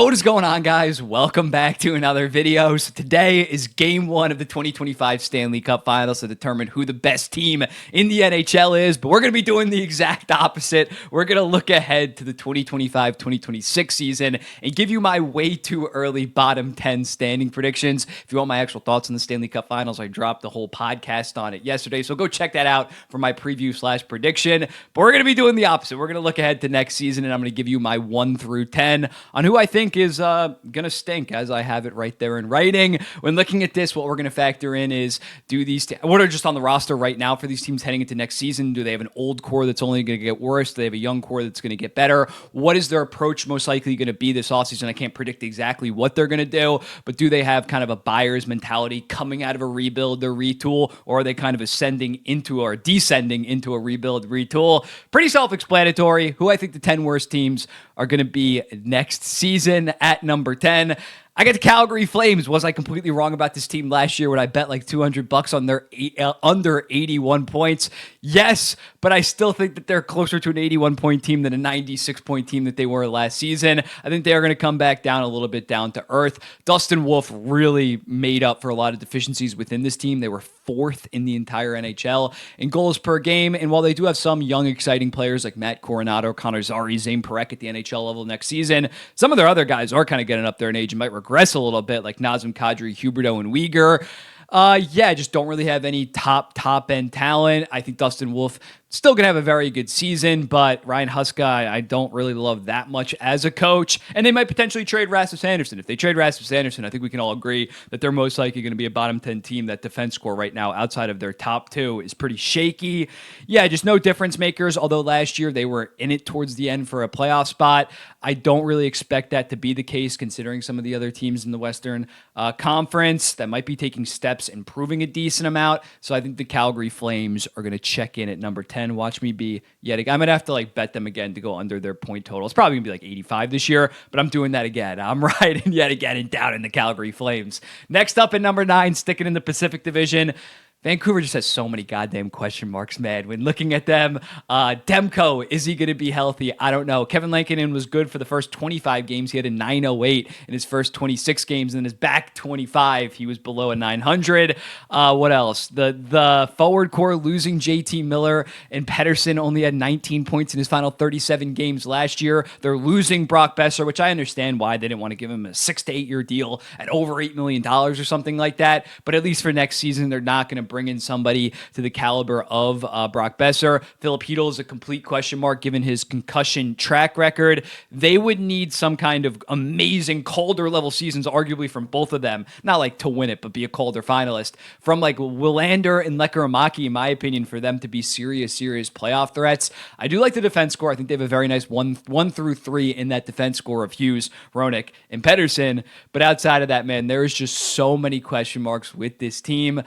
What is going on, guys? Welcome back to another video. So today is game one of the 2025 Stanley Cup Finals to determine who the best team in the NHL is, but we're going to be doing the exact opposite. We're going to look ahead to the 2025-2026 season and give you my way too early bottom 10 standing predictions. If you want my actual thoughts on the Stanley Cup Finals, I dropped the whole podcast on it yesterday, so go check that out for my preview/prediction. But we're going to be doing the opposite. We're going to look ahead to next season, and I'm going to give you my 1 through 10 on who I think is going to stink, as I have it right there in writing. When looking at this, what we're going to factor in is, what are just on the roster right now for these teams heading into next season? Do they have an old core that's only going to get worse? Do they have a young core that's going to get better? What is their approach most likely going to be this offseason? I can't predict exactly what they're going to do, but do they have kind of a buyer's mentality coming out of a rebuild or retool, or are they kind of ascending into or descending into a rebuild, retool? Pretty self-explanatory. Who I think the 10 worst teams are going to be next season. At number 10, I got the Calgary Flames. Was I completely wrong about this team last year when I bet like $200 on their under 81 points? Yes, but I still think that they're closer to an 81-point team than a 96-point team that they were last season. I think they are going to come back down a little bit down to earth. Dustin Wolf really made up for a lot of deficiencies within this team. They were fourth in the entire NHL in goals per game, and while they do have some young, exciting players like Matt Coronato, Connor Zary, Zane Parekh at the NHL level next season, some of their other guys are kind of getting up there in age and might regress a little bit, like Nazem Kadri, Huberdeau, and Uyghur. Just don't really have any top end talent. I think Dustin Wolf still going to have a very good season, but Ryan Huska, I don't really love that much as a coach. And they might potentially trade Rasmus Andersson. If they trade Rasmus Andersson, I think we can all agree that they're most likely going to be a bottom 10 team. That defense score right now outside of their top two is pretty shaky. Yeah, just no difference makers, although last year they were in it towards the end for a playoff spot. I don't really expect that to be the case considering some of the other teams in the Western Conference that might be taking steps, improving a decent amount. So I think the Calgary Flames are going to check in at number 10. Watch me be yet again. I'm going to have to bet them again to go under their point total. It's probably going to be like 85 this year, but I'm doing that again. I'm riding yet again and down in the Calgary Flames. Next up at number 9, sticking in the Pacific Division, Vancouver just has so many goddamn question marks, man. When looking at them, Demko, is he going to be healthy? I don't know. Kevin Lankinen was good for the first 25 games. He had a 908 in his first 26 games. And in his back 25, he was below a 900. What else? The forward core losing JT Miller and Pettersson only had 19 points in his final 37 games last year. They're losing Brock Besser, which I understand why they didn't want to give him a 6 to 8 year deal at over $8 million or something like that. But at least for next season, they're not going to bring in somebody to the caliber of Brock Besser. Philip Hedl is a complete question mark given his concussion track record. They would need some kind of amazing Calder level seasons, arguably from both of them. Not like to win it, but be a Calder finalist. From like Willander and Lekkerimaki, in my opinion, for them to be serious playoff threats. I do like the defense score. I think they have a very nice 1 through 3 in that defense score of Hughes, Hronek, and Pettersson. But outside of that, man, there is just so many question marks with this team.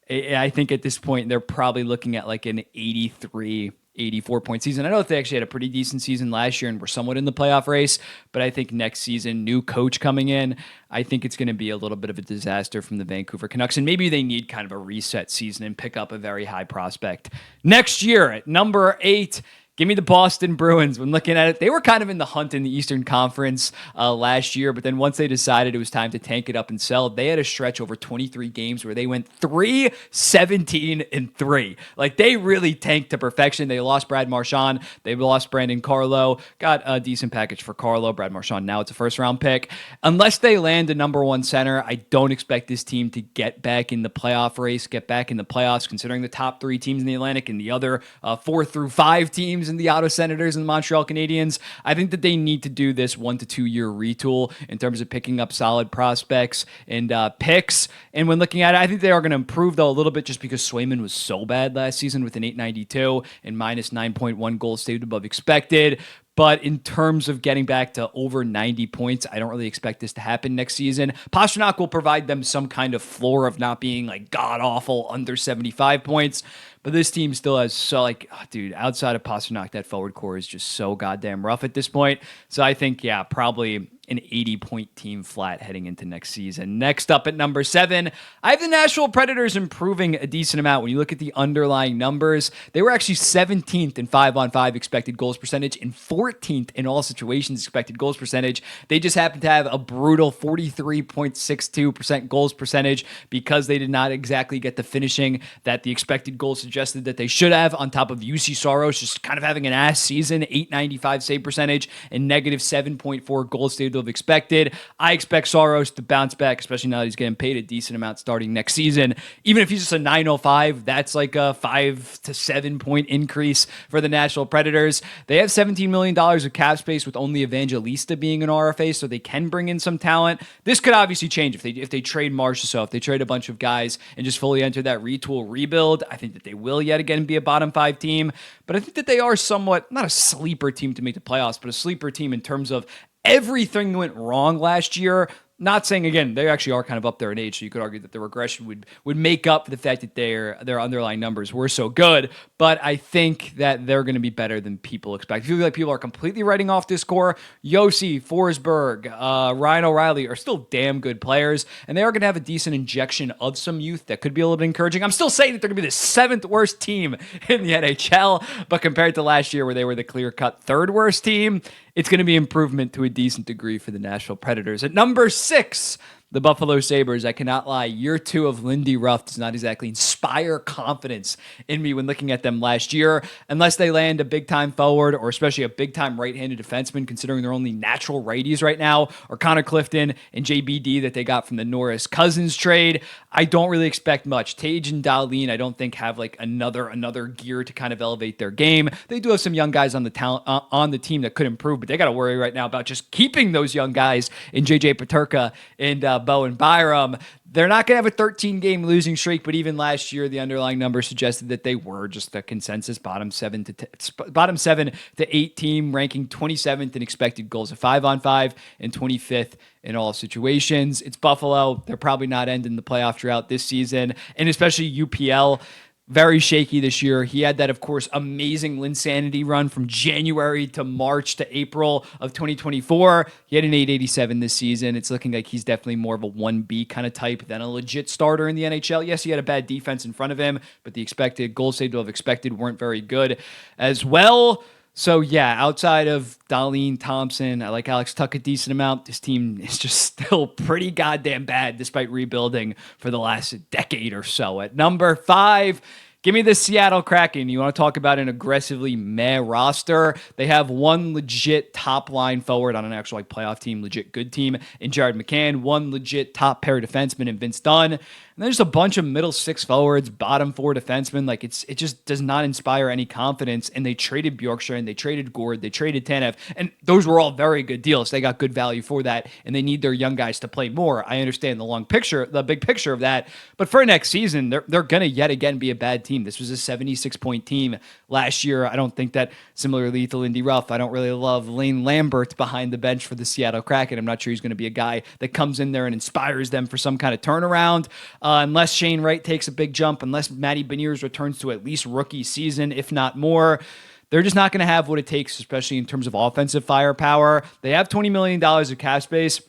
I think at this point, they're probably looking at like an 83, 84-point season. I know that they actually had a pretty decent season last year and were somewhat in the playoff race, but I think next season, new coach coming in, I think it's going to be a little bit of a disaster from the Vancouver Canucks, and maybe they need kind of a reset season and pick up a very high prospect. Next year, at number 8, give me the Boston Bruins. When looking at it, they were kind of in the hunt in the Eastern Conference last year, but then once they decided it was time to tank it up and sell, they had a stretch over 23 games where they went 3-17-3. Like, they really tanked to perfection. They lost Brad Marchand. They lost Brandon Carlo. Got a decent package for Carlo. Brad Marchand, now it's a first-round pick. Unless they land a number 1 center, I don't expect this team to get back in the playoff race, get back in the playoffs, considering the top 3 teams in the Atlantic and the other 4 through 5 teams in the Ottawa Senators and the Montreal Canadiens. I think that they need to do this 1 to 2 year retool in terms of picking up solid prospects and picks. And when looking at it, I think they are going to improve, though, a little bit just because Swayman was so bad last season with an 892 and minus 9.1 goals saved above expected. But in terms of getting back to over 90 points, I don't really expect this to happen next season. Pastrnak will provide them some kind of floor of not being like god-awful under 75 points. But this team still has dude, outside of Pasternak, that forward core is just so goddamn rough at this point. So I think, yeah, probably an 80-point team flat heading into next season. Next up at number 7, I have the Nashville Predators improving a decent amount. When you look at the underlying numbers, they were actually 17th in 5-on-5 expected goals percentage and 14th in all situations expected goals percentage. They just happen to have a brutal 43.62% goals percentage because they did not exactly get the finishing that the expected goals suggested that they should have, on top of UC Soros just kind of having an ass season, 895 save percentage and negative 7.4 goals saved of expected. I expect Soros to bounce back, especially now that he's getting paid a decent amount starting next season. Even if he's just a 905, that's like a 5 to 7 point increase for the Nashville Predators. They have $17 million of cap space with only Evangelista being an RFA, so they can bring in some talent. This could obviously change if they trade Marchessault, if they trade a bunch of guys and just fully enter that retool rebuild. I think that they will yet again be a bottom 5 team, but I think that they are somewhat, not a sleeper team to make the playoffs, but a sleeper team in terms of everything went wrong last year. Not saying, again, they actually are kind of up there in age, so you could argue that the regression would make up for the fact that their underlying numbers were so good, but I think that they're going to be better than people expect. I feel like people are completely writing off this core. Yossi, Forsberg, Ryan O'Reilly are still damn good players, and they are going to have a decent injection of some youth that could be a little bit encouraging. I'm still saying that they're going to be the 7th worst team in the NHL, but compared to last year where they were the clear-cut 3rd worst team, it's going to be improvement to a decent degree for the Nashville Predators. At number 6, the Buffalo Sabres. I cannot lie. Year 2 of Lindy Ruff does not exactly inspire confidence in me when looking at them last year, unless they land a big-time forward or especially a big-time right-handed defenseman, considering they're only natural righties right now, or Connor Clifton and JBD that they got from the Norris Cousins trade. I don't really expect much. Tage and Dahlin, I don't think have like another gear to kind of elevate their game. They do have some young guys on the team that could improve, but they got to worry right now about just keeping those young guys in JJ Peterka and Bowen Byram. They're not going to have a 13-game losing streak, but even last year, the underlying numbers suggested that they were just a consensus bottom 7 to 8 team, ranking 27th in expected goals of 5-on-5 and 25th in all situations. It's Buffalo. They're probably not ending the playoff drought this season, and especially UPL. Very shaky this year. He had that, of course, amazing Linsanity run from January to March to April of 2024. He had an 887 this season. It's looking like he's definitely more of a 1B kind of type than a legit starter in the NHL. Yes, he had a bad defense in front of him, but the expected goals saved of expected weren't very good as well. So, yeah, outside of Dahlin, Thompson, I like Alex Tuck a decent amount. This team is just still pretty goddamn bad despite rebuilding for the last decade or so. At number 5, give me the Seattle Kraken. You want to talk about an aggressively meh roster? They have one legit top-line forward on an actual playoff team, legit good team, in Jared McCann, one legit top-pair defenseman in Vince Dunn. And there's a bunch of middle 6 forwards, bottom 4 defensemen. It just does not inspire any confidence. And they traded Bjorkstrand, they traded Gord, they traded Tanev, and those were all very good deals. They got good value for that, and they need their young guys to play more. I understand the big picture of that, but for next season, they're gonna yet again be a bad team. This was a 76-point team last year. I don't think that similarly to Lindy Ruff, I don't really love Lane Lambert behind the bench for the Seattle Kraken. I'm not sure he's going to be a guy that comes in there and inspires them for some kind of turnaround. Unless Shane Wright takes a big jump, unless Matty Beniers returns to at least rookie season, if not more, they're just not going to have what it takes, especially in terms of offensive firepower. They have $20 million of cap space.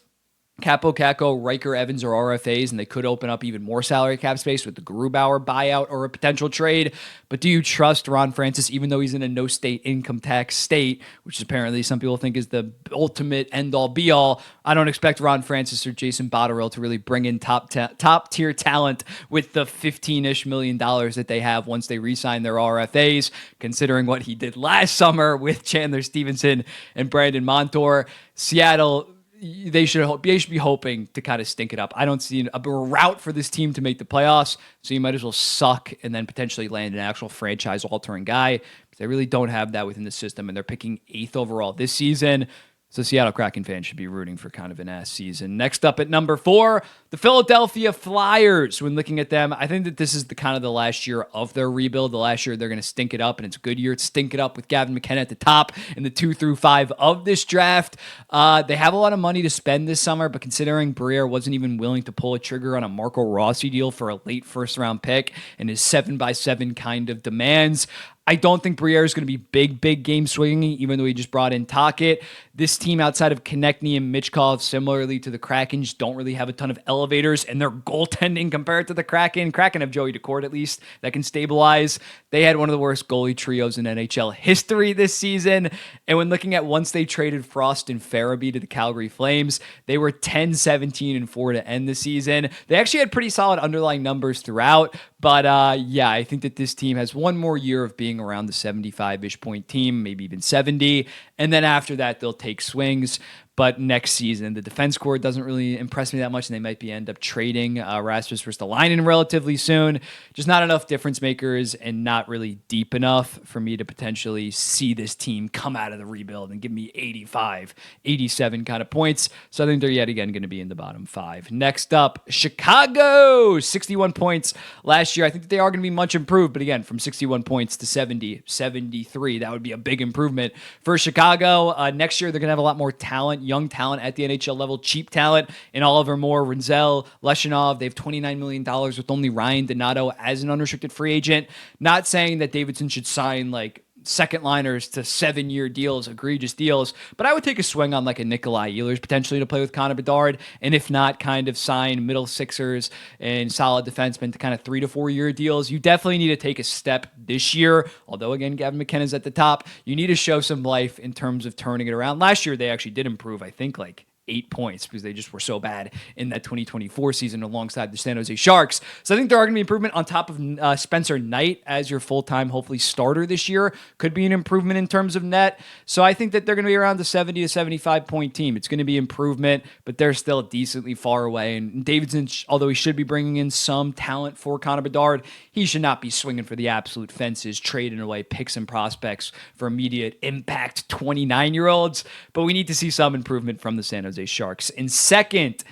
Capo, Kako, Riker, Evans are RFAs, and they could open up even more salary cap space with the Grubauer buyout or a potential trade. But do you trust Ron Francis, even though he's in a no-state income tax state, which apparently some people think is the ultimate end-all, be-all? I don't expect Ron Francis or Jason Botterill to really bring in top-tier talent with the $15-ish million that they have once they re-sign their RFAs, considering what he did last summer with Chandler Stevenson and Brandon Montour. Seattle, they should be hoping to kind of stink it up. I don't see a route for this team to make the playoffs, so you might as well suck and then potentially land an actual franchise-altering guy. But they really don't have that within the system, and they're picking 8th overall this season. So Seattle Kraken fans should be rooting for kind of an ass season. Next up at number 4, the Philadelphia Flyers. When looking at them, I think that this is the kind of the last year of their rebuild. The last year they're going to stink it up, and it's a good year to stink it up with Gavin McKenna at the top in the 2 through 5 of this draft. They have a lot of money to spend this summer, but considering Briere wasn't even willing to pull a trigger on a Marco Rossi deal for a late first-round pick and his 7x7 kind of demands, I don't think Briere is going to be big game swinging, even though he just brought in Tocchet. This team outside of Konechny and Michkov, similarly to the Kraken, just don't really have a ton of elevators, and their goaltending compared to the Kraken. Kraken have Joey Daccord at least that can stabilize. They had one of the worst goalie trios in NHL history this season. And when looking at once they traded Frost and Farabee to the Calgary Flames, they were 10-17-4 to end the season. They actually had pretty solid underlying numbers throughout. But yeah, I think that this team has one more year of being around the 75-ish point team, maybe even 70. And then after that, they'll take swings. But next season, the defense core doesn't really impress me that much, and they might end up trading Rasmus Ristolainen relatively soon. Just not enough difference makers and not really deep enough for me to potentially see this team come out of the rebuild and give me 85, 87 kind of points. So I think they're yet again going to be in the bottom 5. Next up, Chicago, 61 points last year. I think that they are going to be much improved, but again, from 61 points to 70, 73, that would be a big improvement for Chicago. Next year, they're going to have a lot more talent, young talent at the NHL level, cheap talent in Oliver Moore, Renzel, Leshinov. They have $29 million with only Ryan Donato as an unrestricted free agent. Not saying that Davidson should sign like second liners to 7-year deals, egregious deals, but I would take a swing on like a Nikolai Ehlers potentially to play with Connor Bedard, and if not, kind of sign middle sixers and solid defensemen to kind of 3 to 4 year deals. You definitely need to take a step this year, although again, Gavin McKenna's at the top. You need to show some life in terms of turning it around. Last year, they actually did improve, I think like 8 points because they just were so bad in that 2024 season alongside the San Jose Sharks. So I think there are going to be improvement on top of Spencer Knight as your full-time, hopefully, starter this year. Could be an improvement in terms of net. So I think that they're going to be around the 70 to 75 point team. It's going to be improvement, but they're still decently far away. And Davidson, although he should be bringing in some talent for Connor Bedard, he should not be swinging for the absolute fences, trading away picks and prospects for immediate impact 29-year-olds. But we need to see some improvement from the San Jose Sharks. In second,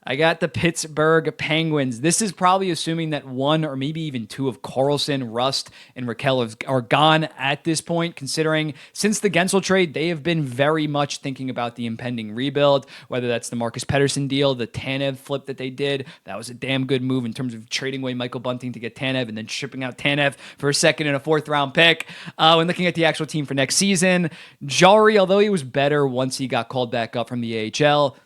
I got the Pittsburgh Penguins. This is probably assuming that one or maybe even two of Carlson, Rust, and Raquel are gone at this point, considering since the Gensel trade, they have been very much thinking about the impending rebuild, whether that's the Marcus Pettersson deal, the Tanev flip that they did. That was a damn good move in terms of trading away Michael Bunting to get Tanev and then shipping out Tanev for a second and a fourth round pick. When looking at the actual team for next season, Jari, although he was better once he got called back up from the AHL,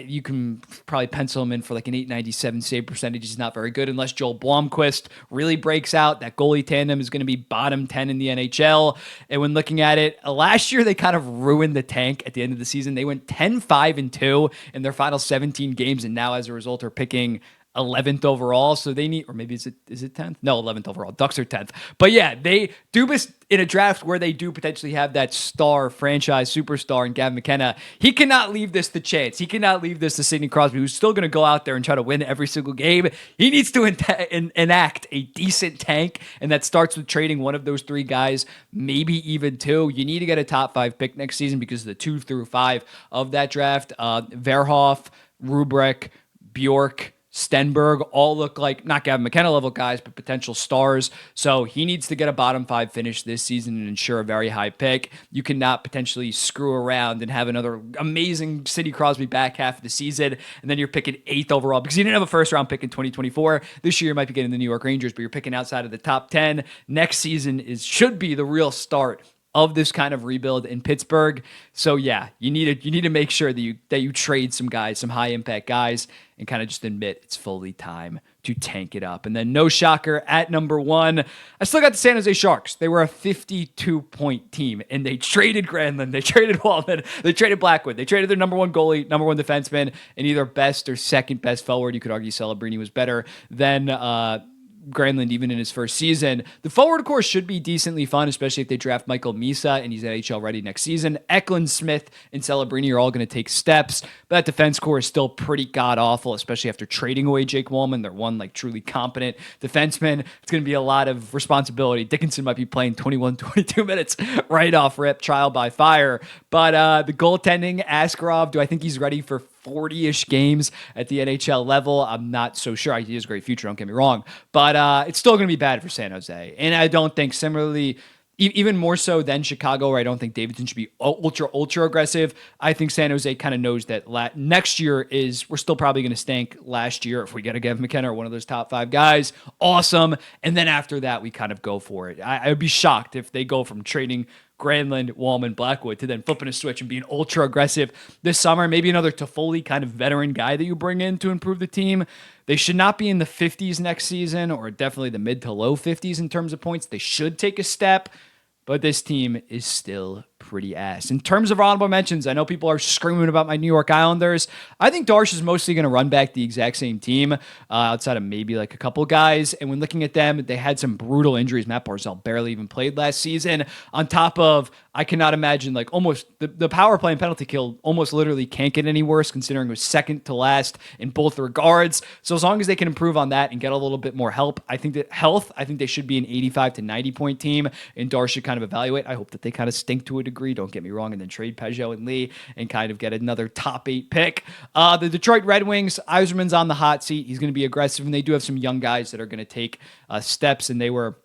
you can probably pencil him in for like an 897 save percentage. He's not very good unless Joel Blomqvist really breaks out. That goalie tandem is going to be bottom 10 in the NHL. And when looking at it, last year they kind of ruined the tank at the end of the season. They went 10-5-2 in their final 17 games, and now as a result are picking 11th overall, so they need, or maybe is it 10th? No, 11th overall. Ducks are 10th. But yeah, they do this in a draft where they do potentially have that star franchise superstar in Gavin McKenna. He cannot leave this to chance. He cannot leave this to Sidney Crosby, who's still going to go out there and try to win every single game. He needs to enact a decent tank, and that starts with trading one of those 3 guys, maybe even 2. You need to get a top 5 pick next season because of the 2 through 5 of that draft. Verhoff, Rubrick, Bjork, Stenberg all look like not Gavin McKenna level guys, but potential stars. So he needs to get a bottom 5 finish this season and ensure a very high pick. You cannot potentially screw around and have another amazing Sidney Crosby back half of the season, and then you're picking 8th overall because you didn't have a first round pick in 2024. This year you might be getting the New York Rangers, but you're picking outside of the top 10. Next season should be the real start of this kind of rebuild in Pittsburgh. So yeah, you need to make sure that you trade some guys, some high impact guys, and kind of just admit it's fully time to tank it up. And then no shocker at number 1, I still got the San Jose Sharks. They were a 52-point team, and they traded Granlund, they traded Wallman, they traded Blackwood, they traded their number 1 goalie, number 1 defenseman, and either best or second best forward. You could argue Celebrini was better than Granlund even in his first season. The forward core should be decently fun, especially if they draft Michael Misa and he's NHL ready next season. Eklund, Smith, and Celebrini are all going to take steps, but that defense core is still pretty god-awful, especially after trading away Jake Wallman. They're one like truly competent defenseman. It's going to be a lot of responsibility. Dickinson might be playing 21, 22 minutes right off rip, trial by fire. But the goaltending, Askarov, do I think he's ready for 40-ish games at the NHL level? I'm not so sure. He has a great future, don't get me wrong. But it's still going to be bad for San Jose. And I don't think similarly, even more so than Chicago, where I don't think Davidson should be ultra aggressive. I think San Jose kind of knows that next year we're still probably going to stank last year if we get a Kevin McKenna or one of those top 5 guys. Awesome. And then after that, we kind of go for it. I would be shocked if they go from trading Granlund, Wallman, Blackwood to then flipping a switch and being ultra aggressive this summer. Maybe another Toffoli kind of veteran guy that you bring in to improve the team. They should not be in the 50s next season, or definitely the mid to low 50s in terms of points. They should take a step, but this team is still pretty ass. In terms of honorable mentions, I know people are screaming about my New York Islanders. I think Darsh is mostly going to run back the exact same team outside of maybe like a couple guys. And when looking at them, they had some brutal injuries. Matt Barzal barely even played last season. On top of, I cannot imagine like almost the power play and penalty kill almost literally can't get any worse considering it was second to last in both regards. So as long as they can improve on that and get a little bit more help, I think they should be an 85 to 90 point team, and Darsh should kind of evaluate. I hope that they kind of stink to a degree, don't get me wrong, and then trade Peugeot and Lee and kind of get another top 8 pick. The Detroit Red Wings, Yzerman's on the hot seat. He's going to be aggressive, and they do have some young guys that are going to take steps, and were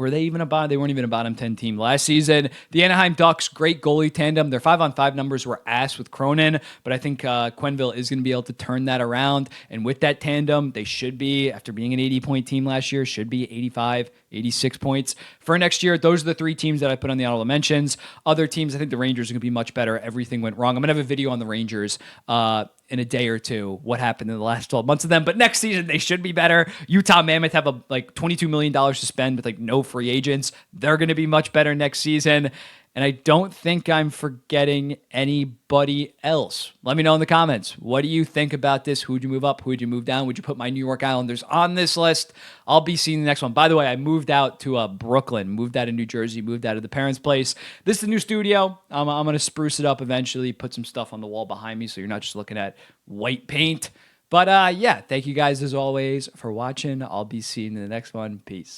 they even they weren't even a bottom 10 team last season. The Anaheim Ducks, great goalie tandem. Their 5-on-5 numbers were ass with Cronin, but I think Quenneville is going to be able to turn that around. And with that tandem, they should be, after being an 80-point team last year, should be 85, 86 points for next year. Those are the 3 teams that I put on the honorable mentions. Other teams, I think the Rangers are going to be much better. Everything went wrong. I'm going to have a video on the Rangers in a day or two, what happened in the last 12 months of them. But next season, they should be better. Utah Mammoth have $22 million to spend with no free agents. They're going to be much better next season. And I don't think I'm forgetting anybody else. Let me know in the comments. What do you think about this? Who'd you move up? Who'd you move down? Would you put my New York Islanders on this list? I'll be seeing the next one. By the way, I moved out to Brooklyn, moved out of New Jersey, moved out of the parents' place. This is the new studio. I'm going to spruce it up eventually, put some stuff on the wall behind me so you're not just looking at white paint. But yeah, thank you guys as always for watching. I'll be seeing you in the next one. Peace.